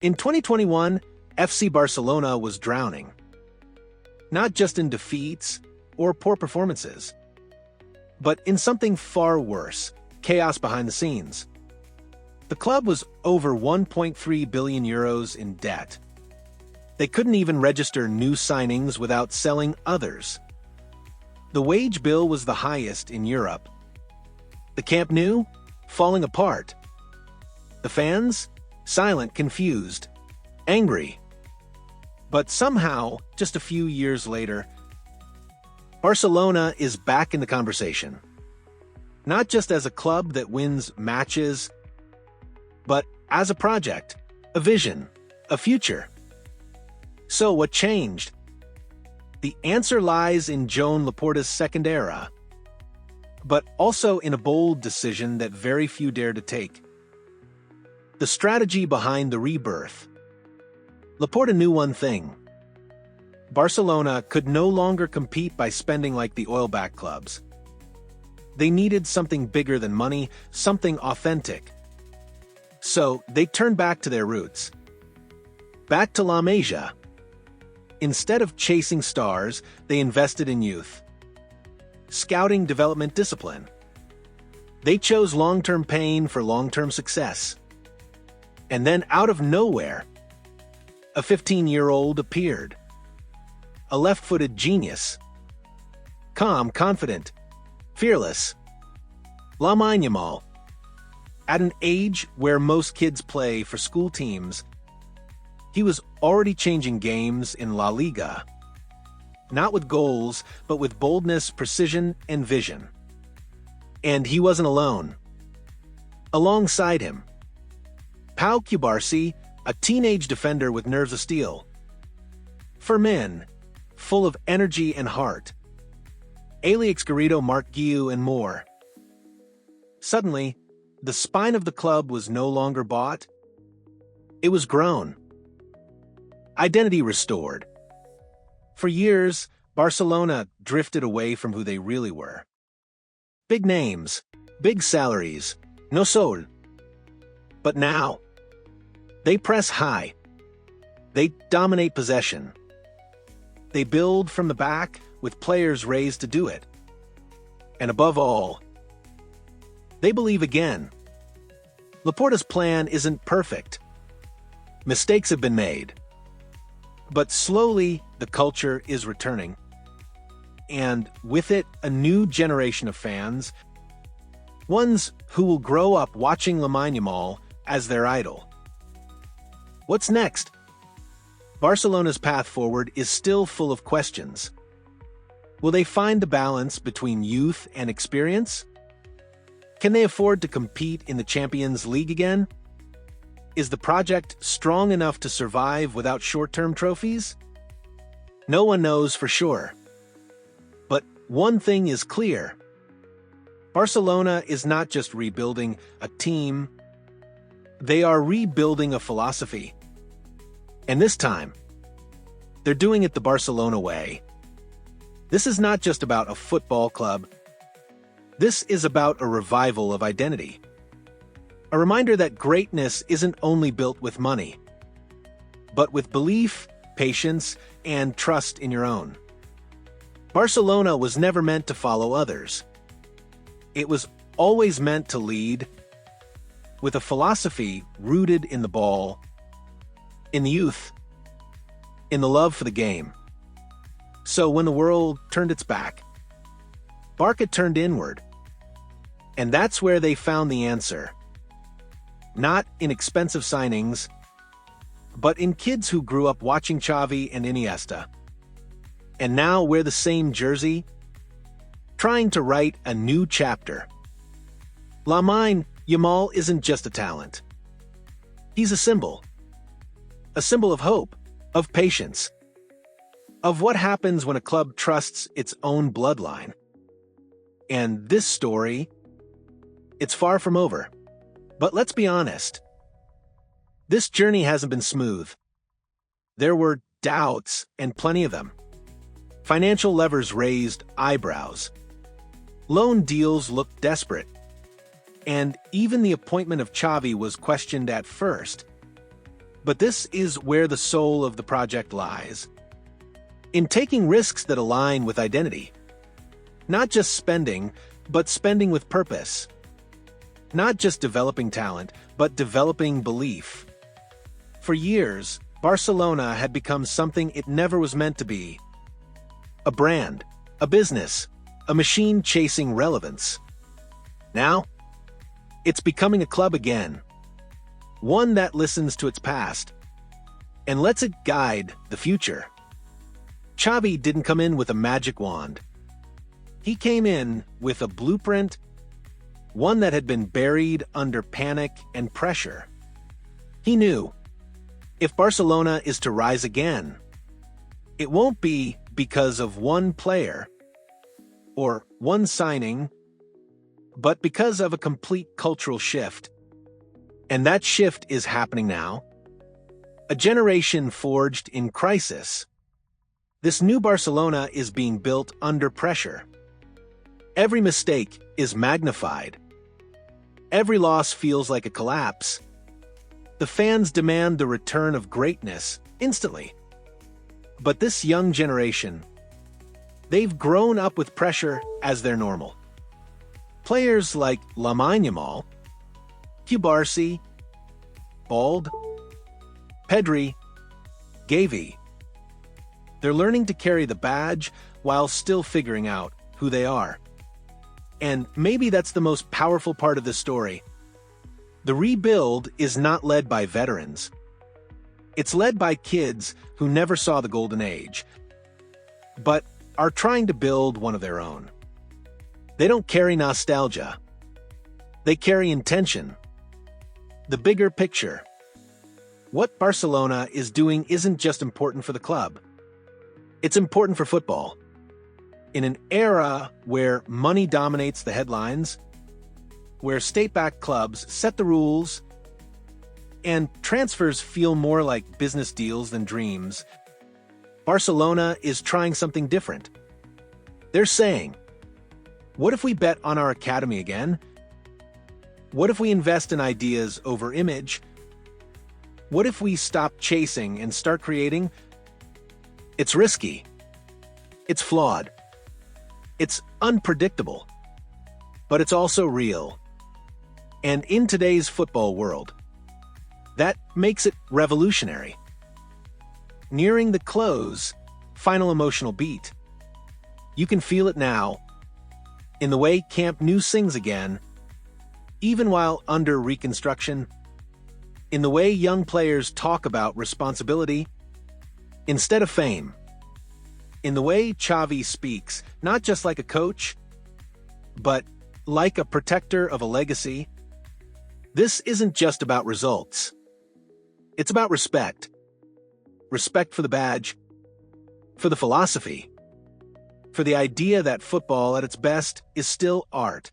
In 2021, FC Barcelona was drowning. Not just in defeats or poor performances, but in something far worse: chaos behind the scenes. The club was over 1.3 billion euros in debt. They couldn't even register new signings without selling others. The wage bill was the highest in Europe. The Camp Nou? Falling apart. The fans? Silent, confused, angry. But somehow, just a few years later, Barcelona is back in the conversation. Not just as a club that wins matches, but as a project, a vision, a future. So what changed? The answer lies in Joan Laporta's second era, but also in a bold decision that very few dare to take. The strategy behind the rebirth. Laporta knew one thing: Barcelona could no longer compete by spending like the oil-backed clubs. They needed something bigger than money, something authentic. So they turned back to their roots. Back to La-MasIa. Instead of chasing stars, they invested in youth. Scouting, development, discipline. They chose long-term pain for long-term success. And then out of nowhere, a 15-year-old appeared. A left-footed genius. Calm, confident, fearless. Lamine Yamal. At an age where most kids play for school teams, he was already changing games in La Liga. Not with goals, but with boldness, precision, and vision. And he wasn't alone. Alongside him, Pau Cubarsí, a teenage defender with nerves of steel. Fermin, full of energy and heart. Alex Garrido, Marc Guiu, and more. Suddenly, the spine of the club was no longer bought. It was grown. Identity restored. For years, Barcelona drifted away from who they really were. Big names, big salaries, no soul. But now, they press high. They dominate possession. They build from the back with players raised to do it. And above all, they believe again. Laporta's plan isn't perfect. Mistakes have been made. But slowly, the culture is returning. And with it, a new generation of fans, ones who will grow up watching Lamine Yamal as their idol. What's next? Barcelona's path forward is still full of questions. Will they find the balance between youth and experience? Can they afford to compete in the Champions League again? Is the project strong enough to survive without short-term trophies? No one knows for sure. But one thing is clear. Barcelona is not just rebuilding a team. They are rebuilding a philosophy. And this time, they're doing it the Barcelona way. This is not just about a football club. This is about a revival of identity. A reminder that greatness isn't only built with money, but with belief, patience, and trust in your own. Barcelona was never meant to follow others. It was always meant to lead, with a philosophy rooted in the ball, in the youth, in the love for the game. So when the world turned its back, Barca turned inward. And that's where they found the answer. Not in expensive signings, but in kids who grew up watching Xavi and Iniesta, and now wear the same jersey, trying to write a new chapter. Lamine Yamal isn't just a talent. He's a symbol of hope, of patience, of what happens when a club trusts its own bloodline. And this story, it's far from over. But let's be honest. This journey hasn't been smooth. There were doubts, and plenty of them. Financial levers raised eyebrows. Loan deals looked desperate. And even the appointment of Xavi was questioned at first. But this is where the soul of the project lies. In taking risks that align with identity. Not just spending, but spending with purpose. Not just developing talent, but developing belief. For years, Barcelona had become something it never was meant to be. A brand, a business, a machine chasing relevance. Now, it's becoming a club again. One that listens to its past and lets it guide the future. Xavi didn't come in with a magic wand. He came in with a blueprint, one that had been buried under panic and pressure. He knew, if Barcelona is to rise again, it won't be because of one player or one signing, but because of a complete cultural shift. And that shift is happening now. A generation forged in crisis. This new Barcelona is being built under pressure. Every mistake is magnified. Every loss feels like a collapse. The fans demand the return of greatness instantly. But this young generation, they've grown up with pressure as their normal. Players like Lamine Yamal, Barça, Bald, Pedri, Xavi. They're learning to carry the badge while still figuring out who they are. And maybe that's the most powerful part of the story. The rebuild is not led by veterans. It's led by kids who never saw the golden age, but are trying to build one of their own. They don't carry nostalgia. They carry intention. The bigger picture. What Barcelona is doing isn't just important for the club. It's important for football. In an era where money dominates the headlines, where state-backed clubs set the rules, and transfers feel more like business deals than dreams, Barcelona is trying something different. They're saying, what if we bet on our academy again? What if we invest in ideas over image? What if we stop chasing and start creating? It's risky. It's flawed. It's unpredictable, but it's also real. And in today's football world, that makes it revolutionary. Nearing the close, final emotional beat. You can feel it now, in the way Camp Nou sings again, even while under reconstruction, in the way young players talk about responsibility instead of fame. In the way Xavi speaks, not just like a coach, but like a protector of a legacy. This isn't just about results. It's about respect. Respect for the badge, for the philosophy, for the idea that football at its best is still art.